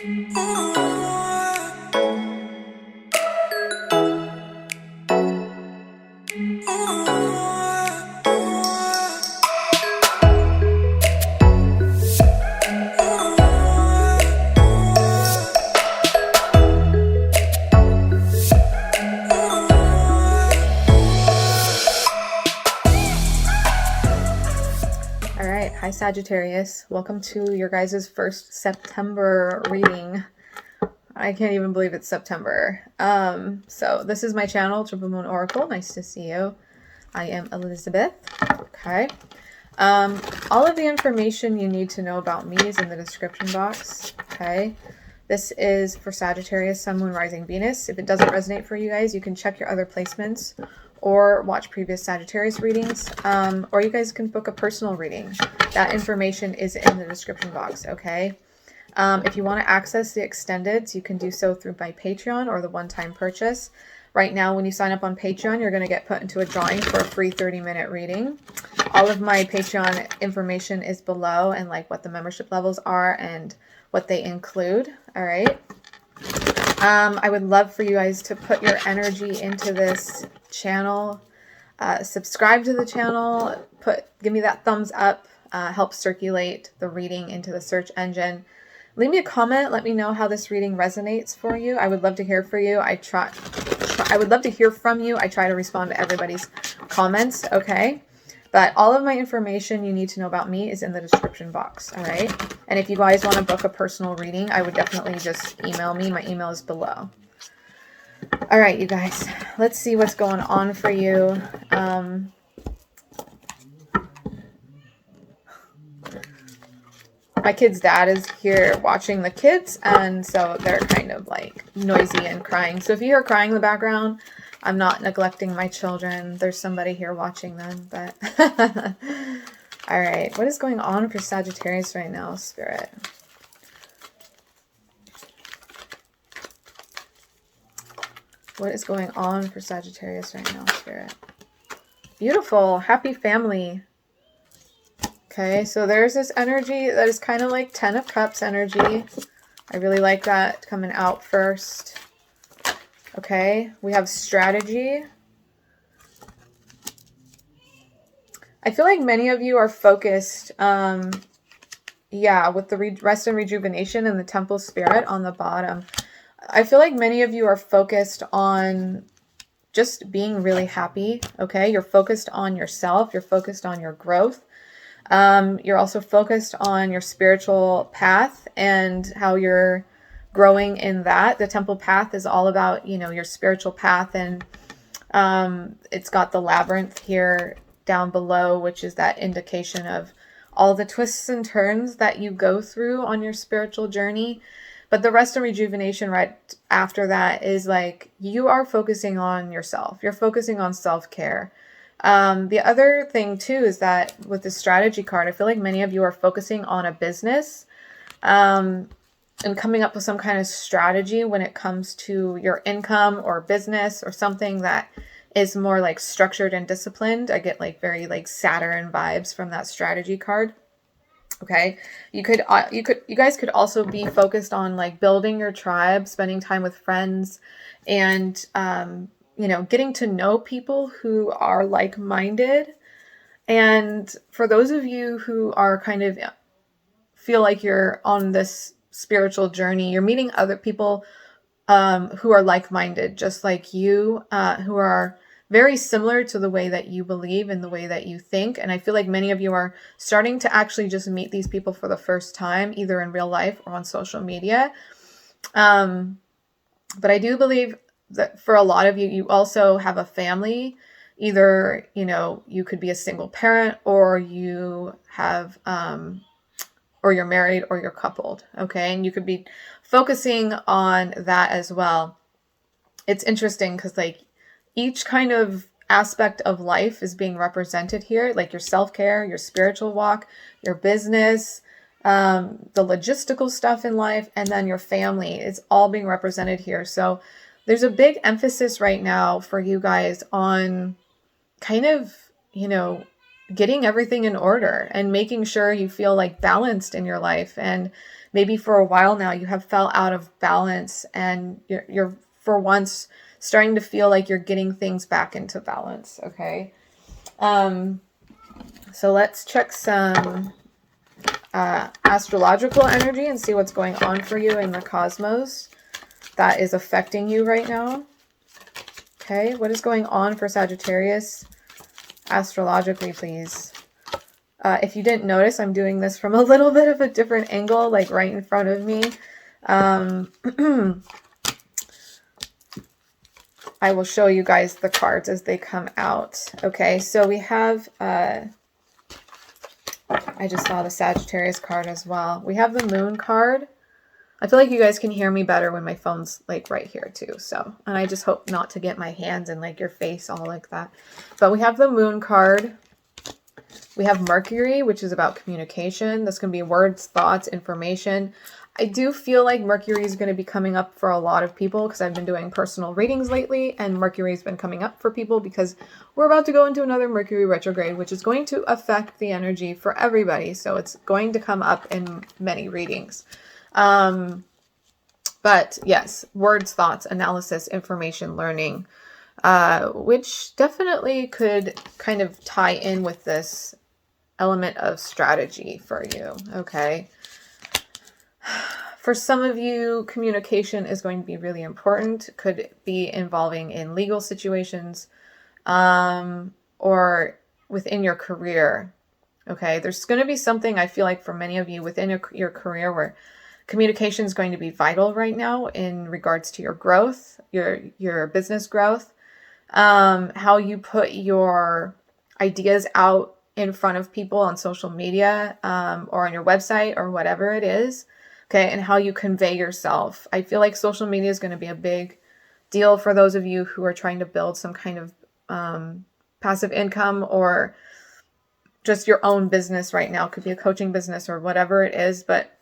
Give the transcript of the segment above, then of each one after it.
Hi Sagittarius, welcome to your guys' first September reading. I can't even believe it's September. So this is my channel, Triple Moon Oracle. Nice to see you. I am Elizabeth. Okay. All of the information you need to know about me is in the description box. Okay. This is for Sagittarius, Sun, Moon, Rising, Venus. If it doesn't resonate for you guys, you can check your other placements or watch previous Sagittarius readings, or you guys can book a personal reading. That information is in the description box, okay? If you want to access the extendeds, you can do so through my Patreon or the one-time purchase. Right now, when you sign up on Patreon, you're going to get put into a drawing for a free 30-minute reading. All of my Patreon information is below, and like what the membership levels are and what they include, all right? I would love for you guys to put your energy into this channel. Subscribe to the channel. Give me that thumbs up. Help circulate the reading into the search engine. Leave me a comment. Let me know how this reading resonates for you. I would love to hear from you. I would love to hear from you. I try to respond to everybody's comments, okay? But all of my information you need to know about me is in the description box, all right? And if you guys want to book a personal reading, I would definitely just email me. My email is below. All right, you guys, let's see what's going on for you. My kid's dad is here watching the kids, and so they're kind of like noisy and crying. So if you hear crying in the background, I'm not neglecting my children. There's somebody here watching them, but all right. What is going on for Sagittarius right now, Spirit? What is going on for Sagittarius right now, Spirit? Beautiful. Happy family. Okay, so there's this energy that is kind of like 10 of Cups energy. I really like that coming out first. Okay, we have strategy. I feel like many of you are focused, yeah, with the rest and rejuvenation and the temple spirit on the bottom. I feel like many of you are focused on just being really happy, okay? You're focused on yourself. You're focused on your growth. You're also focused on your spiritual path and how you're growing in that. The temple path is all about, you know, your spiritual path, and it's got the labyrinth here down below, which is that indication of all the twists and turns that you go through on your spiritual journey. But the rest of rejuvenation right after that is like you are focusing on yourself. You're focusing on self-care. The other thing too is that with the strategy card, I feel like many of you are focusing on a business and coming up with some kind of strategy when it comes to your income or business or something that is more like structured and disciplined. I get like very like Saturn vibes from that strategy card. Okay, you guys could also be focused on like building your tribe, spending time with friends, and you know, getting to know people who are like-minded. And for those of you who are kind of feel like you're on this spiritual journey, you're meeting other people who are like-minded, just like you, who are very similar to the way that you believe and the way that you think. And I feel like many of you are starting to actually just meet these people for the first time, either in real life or on social media. But I do believe that for a lot of you, you also have a family. Either, you know, you could be a single parent, or you have, or you're married, or you're coupled. Okay. And you could be focusing on that as well. It's interesting because like each kind of aspect of life is being represented here, like your self-care, your spiritual walk, your business, the logistical stuff in life, and then your family. It's all being represented here. So there's a big emphasis right now for you guys on kind of, you know, getting everything in order and making sure you feel like balanced in your life. And maybe for a while now you have felt out of balance, and you're for once starting to feel like you're getting things back into balance. Okay. So let's check some astrological energy and see what's going on for you in the cosmos that is affecting you right now. Okay, what is going on for Sagittarius astrologically, please? If you didn't notice, I'm doing this from a little bit of a different angle, like right in front of me. I will show you guys the cards as they come out. Okay, so we have, I just saw the Sagittarius card as well. We have the Moon card. I feel like you guys can hear me better when my phone's like right here too. So, and I just hope not to get my hands in like your face all like that. But we have the Moon card. We have Mercury, which is about communication. This can be words, thoughts, information. I do feel like Mercury is going to be coming up for a lot of people because I've been doing personal readings lately, and Mercury's been coming up for people because we're about to go into another Mercury retrograde, which is going to affect the energy for everybody. So it's going to come up in many readings. But yes, words, thoughts, analysis, information, learning, which definitely could kind of tie in with this element of strategy for you. Okay. For some of you, communication is going to be really important. Could be involving in legal situations, or within your career. Okay. There's going to be something, I feel like, for many of you within your career where communication is going to be vital right now in regards to your growth, your business growth, how you put your ideas out in front of people on social media, or on your website or whatever it is. Okay. And how you convey yourself. I feel like social media is going to be a big deal for those of you who are trying to build some kind of passive income or just your own business right now. It could be a coaching business or whatever it is, but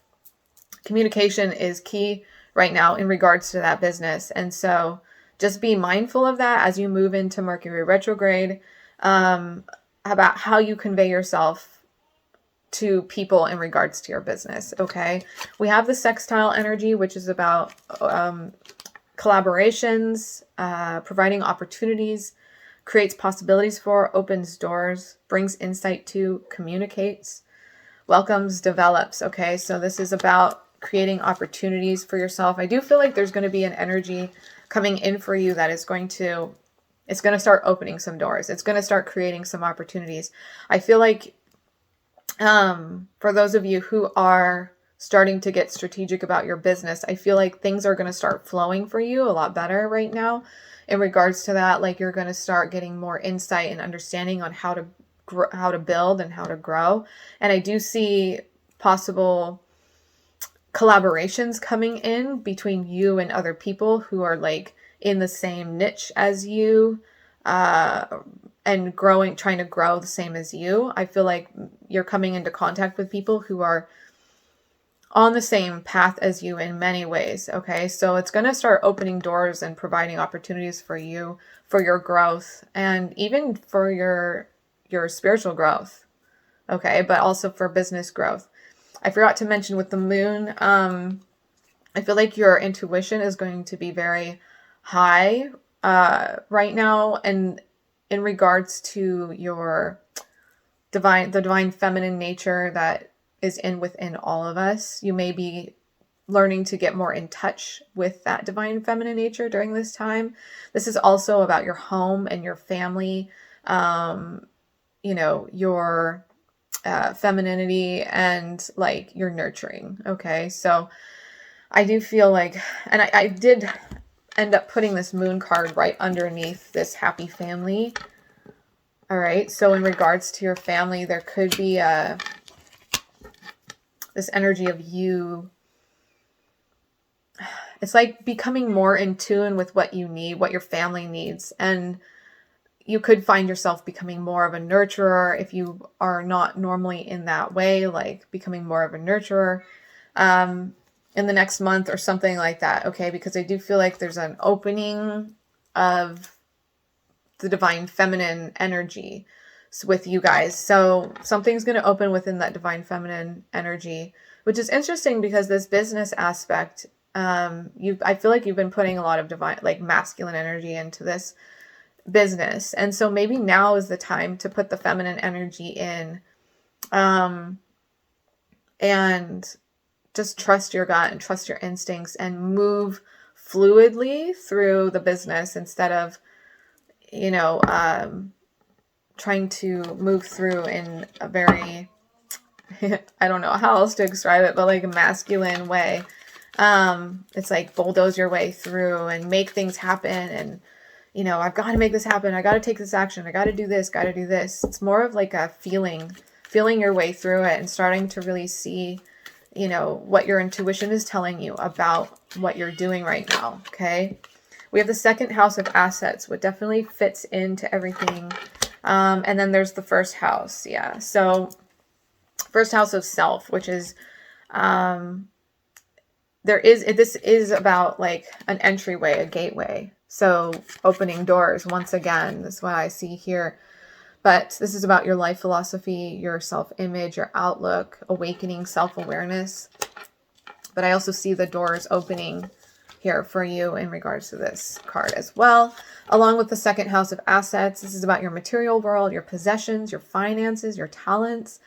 communication is key right now in regards to that business. And so just be mindful of that as you move into Mercury retrograde, about how you convey yourself to people in regards to your business. Okay. We have the sextile energy, which is about collaborations, providing opportunities, creates possibilities for, opens doors, brings insight to, communicates, welcomes, develops. Okay. So this is about creating opportunities for yourself. I do feel like there's going to be an energy coming in for you that is it's going to start opening some doors. It's going to start creating some opportunities. I feel like, for those of you who are starting to get strategic about your business, I feel like things are going to start flowing for you a lot better right now in regards to that. Like you're going to start getting more insight and understanding on how to build and how to grow. And I do see possible collaborations coming in between you and other people who are like in the same niche as you, and trying to grow the same as you. I feel like you're coming into contact with people who are on the same path as you in many ways. Okay. So it's going to start opening doors and providing opportunities for you, for your growth, and even for your spiritual growth. Okay. But also for business growth. I forgot to mention with the moon, I feel like your intuition is going to be very high, right now. And in regards to your the divine feminine nature that is within all of us, you may be learning to get more in touch with that divine feminine nature during this time. This is also about your home and your family, your femininity and like your nurturing. Okay. So I do feel like, and I did end up putting this moon card right underneath this happy family. All right. So in regards to your family, there could be this energy of you. It's like becoming more in tune with what you need, what your family needs. And you could find yourself becoming more of a nurturer if you are not normally in that way, like becoming more of a nurturer in the next month or something like that. Okay. Because I do feel like there's an opening of the divine feminine energy. with you guys. So something's going to open within that divine feminine energy, which is interesting because this business aspect, I feel like you've been putting a lot of divine, like masculine energy into this business. And so maybe now is the time to put the feminine energy in, and just trust your gut and trust your instincts and move fluidly through the business instead of, you know, trying to move through in a very, I don't know how else to describe it, but like a masculine way. It's like bulldoze your way through and make things happen. And, you know, I've got to make this happen. I got to take this action. I got to do this, got to do this. It's more of like a feeling your way through it and starting to really see, you know, what your intuition is telling you about what you're doing right now. Okay. We have the second house of assets, which definitely fits into everything. And then there's the first house. Yeah. So first house of self, which is, this is about like an entryway, a gateway. So opening doors, once again, this is what I see here. But this is about your life philosophy, your self-image, your outlook, awakening self-awareness. But I also see the doors opening here for you in regards to this card as well. Along with the second house of assets, this is about your material world, your possessions, your finances, your talents,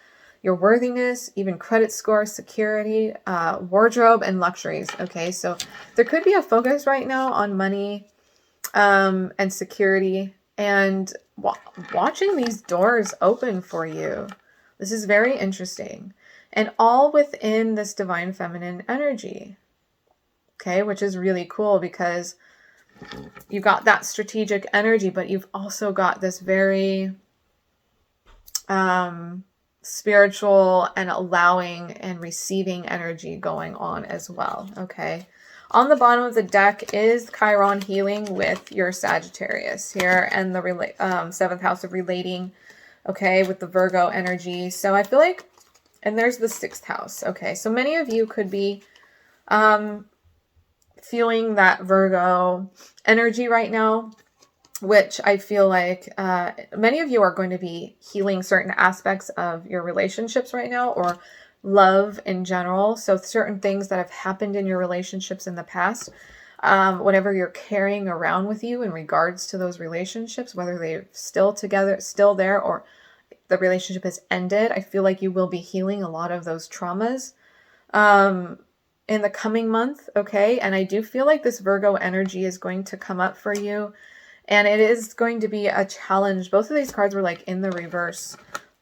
your worthiness, even credit score, security, wardrobe, and luxuries. Okay, so there could be a focus right now on money and security, and watching these doors open for you. This is very interesting. And all within this divine feminine energy. Okay, which is really cool because you got that strategic energy, but you've also got this very spiritual and allowing and receiving energy going on as well. Okay. On the bottom of the deck is Chiron healing with your Sagittarius here, and the seventh house of relating, okay, with the Virgo energy. So I feel like, and there's the sixth house. Okay, so many of you could be feeling that Virgo energy right now, which I feel like many of you are going to be healing certain aspects of your relationships right now, or love in general. So certain things that have happened in your relationships in the past, whatever you're carrying around with you in regards to those relationships, whether they're still together, still there, or the relationship has ended, I feel like you will be healing a lot of those traumas in the coming month. Okay. And I do feel like this Virgo energy is going to come up for you, and it is going to be a challenge. Both of these cards were like in the reverse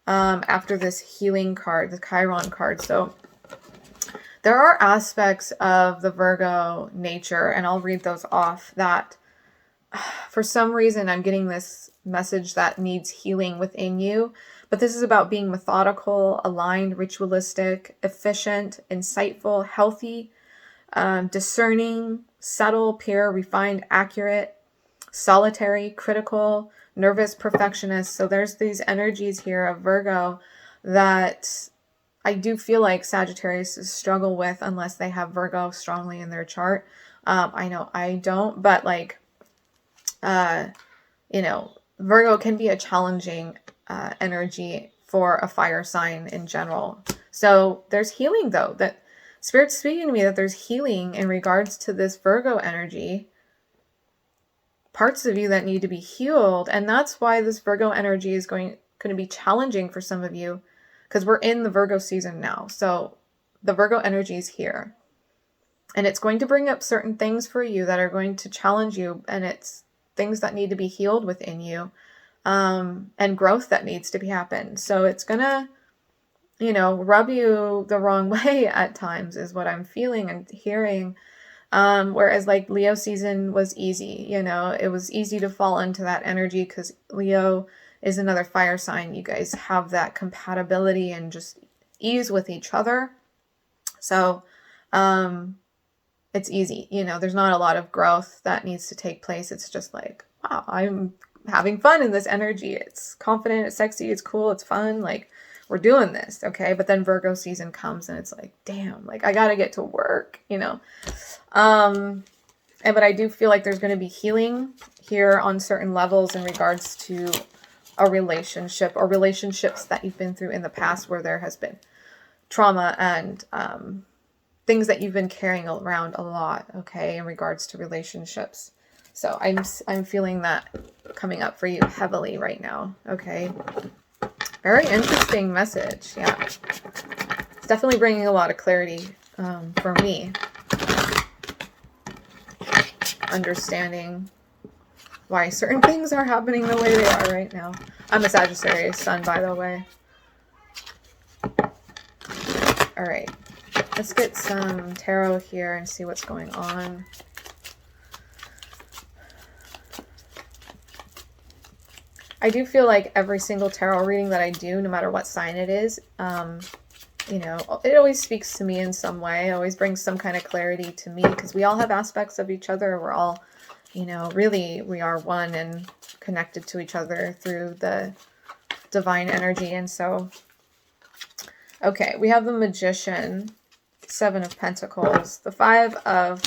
after this healing card, the Chiron card. So there are aspects of the Virgo nature, and I'll read those off, that for some reason I'm getting this message that needs healing within you. But this is about being methodical, aligned, ritualistic, efficient, insightful, healthy, discerning, subtle, pure, refined, accurate, solitary, critical, nervous, perfectionist. So there's these energies here of Virgo that I do feel like Sagittarius struggle with unless they have Virgo strongly in their chart. I know I don't, but like, you know, Virgo can be a challenging energy for a fire sign in general. So there's healing though, that Spirit's speaking to me that there's healing in regards to this Virgo energy, parts of you that need to be healed. And that's why this Virgo energy is going to be challenging for some of you, because we're in the Virgo season now. So the Virgo energy is here, and it's going to bring up certain things for you that are going to challenge you, and it's things that need to be healed within you, and growth that needs to be happened. So it's gonna, you know, rub you the wrong way at times is what I'm feeling and hearing. Whereas like Leo season was easy, you know, it was easy to fall into that energy because Leo is another fire sign. You guys have that compatibility and just ease with each other. So, it's easy, you know, there's not a lot of growth that needs to take place. It's just like, wow, I'm having fun in this energy. It's confident, it's sexy, it's cool, it's fun. Like, we're doing this. Okay. But then Virgo season comes and it's like, damn, like I got to get to work, you know? But I do feel like there's going to be healing here on certain levels in regards to, a relationship or relationships that you've been through in the past where there has been trauma and things that you've been carrying around a lot, okay, in regards to relationships. So I'm feeling that coming up for you heavily right now, okay? Very interesting message, yeah. It's definitely bringing a lot of clarity for me. Understanding why certain things are happening the way they are right now. I'm a Sagittarius sun, by the way. All right, let's get some tarot here and see what's going on. I do feel like every single tarot reading that I do, no matter what sign it is, you know, it always speaks to me in some way. It always brings some kind of clarity to me because we all have aspects of each other. We're all, you know, really we are one and connected to each other through the divine energy. And so, okay, we have the Magician, Seven of Pentacles, the Five of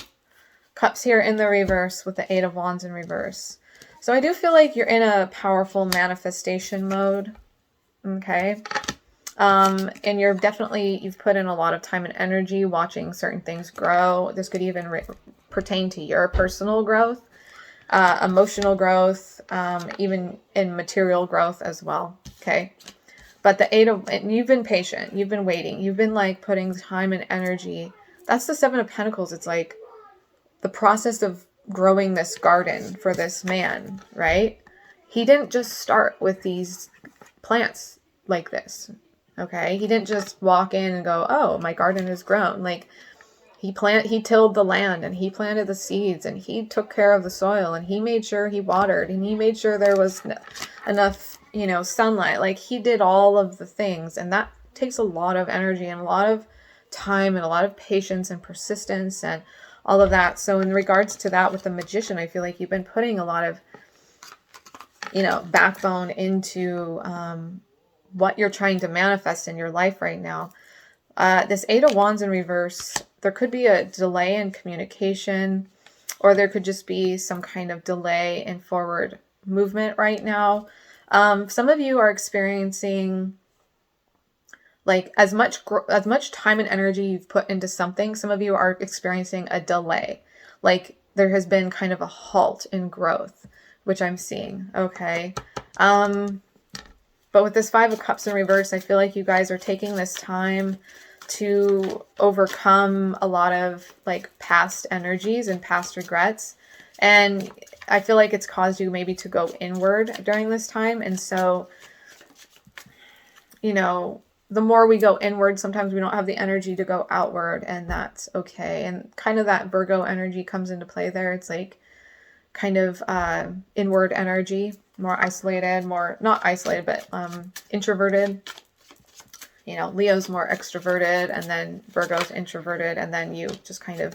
Cups here in the reverse with the Eight of Wands in reverse. So I do feel like you're in a powerful manifestation mode, okay? And you're definitely, you've put in a lot of time and energy watching certain things grow. This could even pertain to your personal growth, emotional growth, even in material growth as well, okay? But the and you've been patient, you've been waiting, you've been like putting time and energy. That's the Seven of Pentacles. It's like the process of growing this garden for this man, right? He didn't just start with these plants like this, okay? He didn't just walk in and go, oh, my garden has grown. Like he tilled the land and he planted the seeds and he took care of the soil and he made sure he watered and he made sure there was enough, you know, sunlight. Like he did all of the things, and that takes a lot of energy and a lot of time and a lot of patience and persistence and all of that. So in regards to that with the Magician, I feel like you've been putting a lot of, you know, backbone into what you're trying to manifest in your life right now. This Eight of Wands in reverse, there could be a delay in communication, or there could just be some kind of delay in forward movement right now. Some of you are experiencing like as much time and energy you've put into something, some of you are experiencing a delay. Like there has been kind of a halt in growth, which I'm seeing, okay? But with this Five of Cups in reverse, I feel like you guys are taking this time to overcome a lot of like past energies and past regrets. And I feel like it's caused you maybe to go inward during this time. And so, you know, the more we go inward, sometimes we don't have the energy to go outward, and that's okay. And kind of that Virgo energy comes into play there. It's like kind of inward energy, more isolated, more, not isolated, but introverted. You know, Leo's more extroverted, and then Virgo's introverted, and then you just kind of,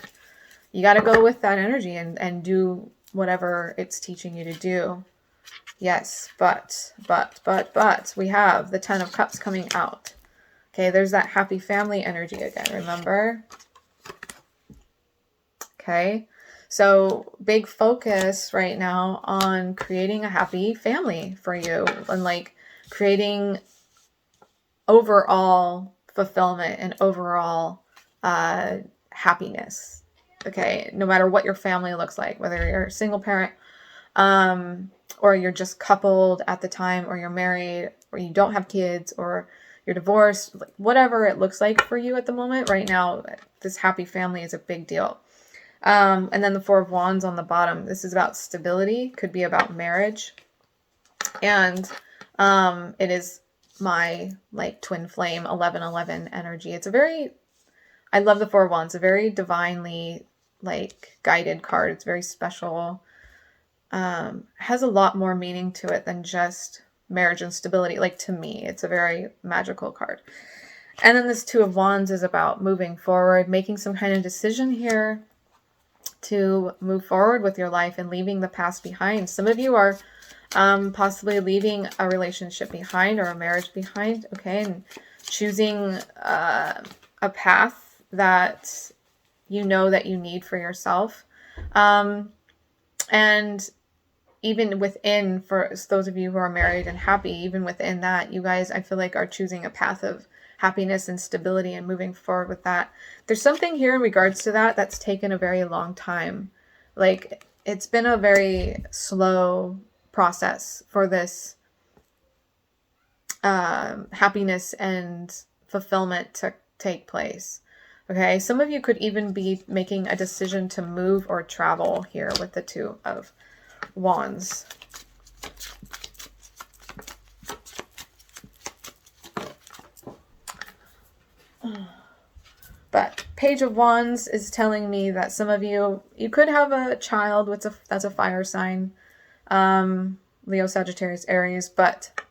you got to go with that energy and do whatever it's teaching you to do. Yes, but we have the Ten of Cups coming out. Okay, there's that happy family energy again, remember? Okay, so big focus right now on creating a happy family for you and like creating overall fulfillment and overall happiness. Okay, no matter what your family looks like, whether you're a single parent, or you're just coupled at the time, or you're married, or you don't have kids, or you're divorced, like whatever it looks like for you at the moment right now, this happy family is a big deal. And then the Four of Wands on the bottom, this is about stability, could be about marriage. And it is my like twin flame 1111 energy. It's a very, I love the Four of Wands, a very divinely like guided card. It's very special. Has a lot more meaning to it than just marriage and stability. Like to me, it's a very magical card. And then this Two of Wands is about moving forward, making some kind of decision here to move forward with your life and leaving the past behind. Some of you are possibly leaving a relationship behind or a marriage behind, okay, and choosing a path that you know that you need for yourself. And even within, for those of you who are married and happy, even within that, you guys, I feel like, are choosing a path of happiness and stability and moving forward with that. There's something here in regards to that that's taken a very long time. Like, it's been a very slow process for this happiness and fulfillment to take place. Okay, some of you could even be making a decision to move or travel here with the Two of Wands. But Page of Wands is telling me that some of you could have a child that's a fire sign, Leo, Sagittarius, Aries. But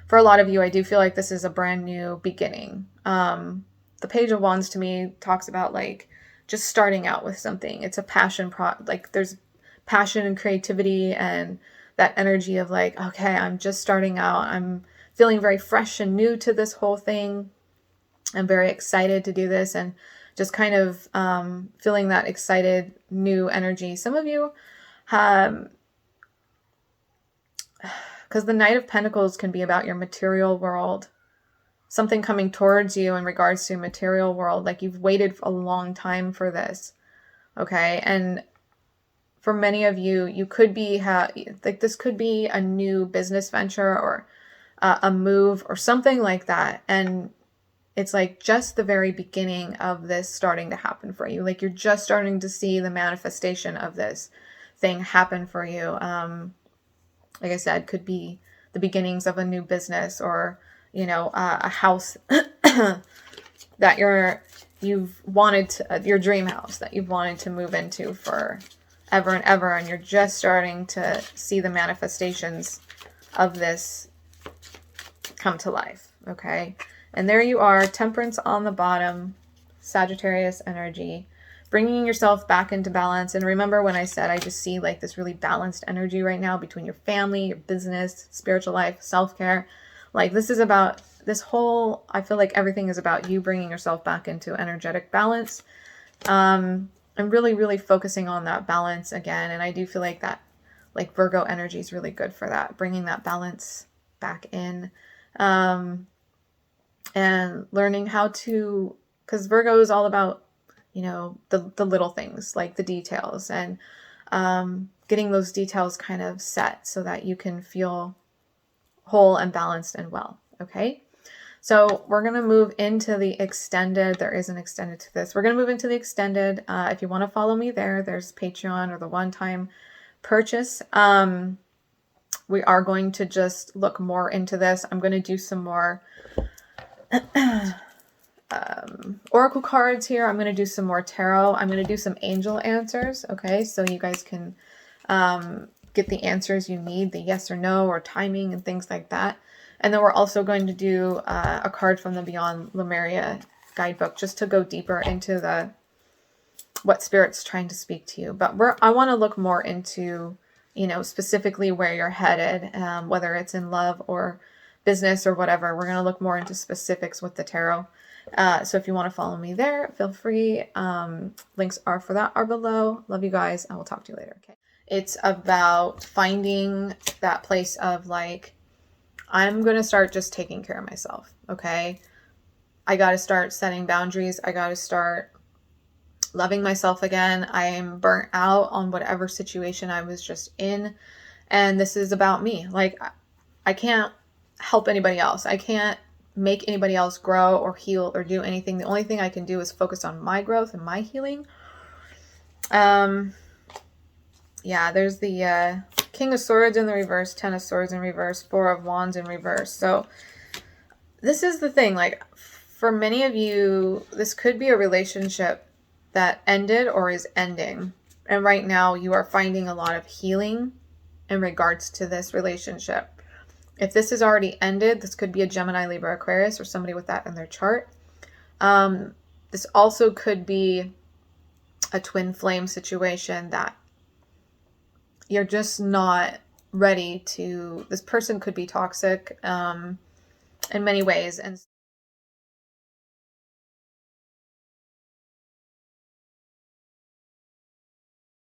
for a lot of you, I do feel like this is a brand new beginning. The Page of Wands to me talks about like just starting out with something. It's a passion like there's passion and creativity and that energy of like, okay, I'm just starting out. I'm feeling very fresh and new to this whole thing. I'm very excited to do this and just kind of feeling that excited new energy. Some of you have, because the Knight of Pentacles can be about your material world, something coming towards you in regards to material world, like you've waited a long time for this, okay? And for many of you, you could be, like this could be a new business venture or a move or something like that. And it's like just the very beginning of this starting to happen for you. Like you're just starting to see the manifestation of this thing happen for you. Like I said, could be the beginnings of a new business or, you know, a house that you've wanted to, your dream house that you've wanted to move into for ever and ever. And you're just starting to see the manifestations of this come to life. Okay. And there you are, Temperance on the bottom, Sagittarius energy, bringing yourself back into balance. And remember when I said I just see like this really balanced energy right now between your family, your business, spiritual life, self-care. Like this is about this whole, I feel like everything is about you bringing yourself back into energetic balance. And really, really focusing on that balance again. And I do feel like that, like Virgo energy is really good for that, bringing that balance back in. And learning how to, because Virgo is all about, you know, the little things, like the details, and getting those details kind of set so that you can feel whole and balanced and well. Okay. So we're going to move into the extended. There is an extended to this. We're going to move into the extended. If you want to follow me there's Patreon or the one-time purchase. We are going to just look more into this. I'm going to do some more oracle cards here. I'm going to do some more tarot. I'm going to do some angel answers. Okay. So you guys can get the answers you need, the yes or no or timing and things like that. And then we're also going to do a card from the Beyond Lemuria guidebook just to go deeper into what Spirit's trying to speak to you. But I want to look more into, you know, specifically where you're headed, whether it's in love or business or whatever. We're going to look more into specifics with the tarot. So if you want to follow me there, feel free. Links are below. Love you guys. I will talk to you later. Okay. It's about finding that place of like, I'm going to start just taking care of myself. Okay. I got to start setting boundaries. I got to start loving myself again. I am burnt out on whatever situation I was just in. And this is about me. Like, I can't help anybody else. I can't make anybody else grow or heal or do anything. The only thing I can do is focus on my growth and my healing. Yeah, there's the King of Swords in the reverse, Ten of Swords in reverse, Four of Wands in reverse. So this is the thing, like for many of you, this could be a relationship that ended or is ending. And right now you are finding a lot of healing in regards to this relationship. If this has already ended, this could be a Gemini, Libra, Aquarius, or somebody with that in their chart. This also could be a twin flame situation that you're just not ready to. This person could be toxic in many ways. And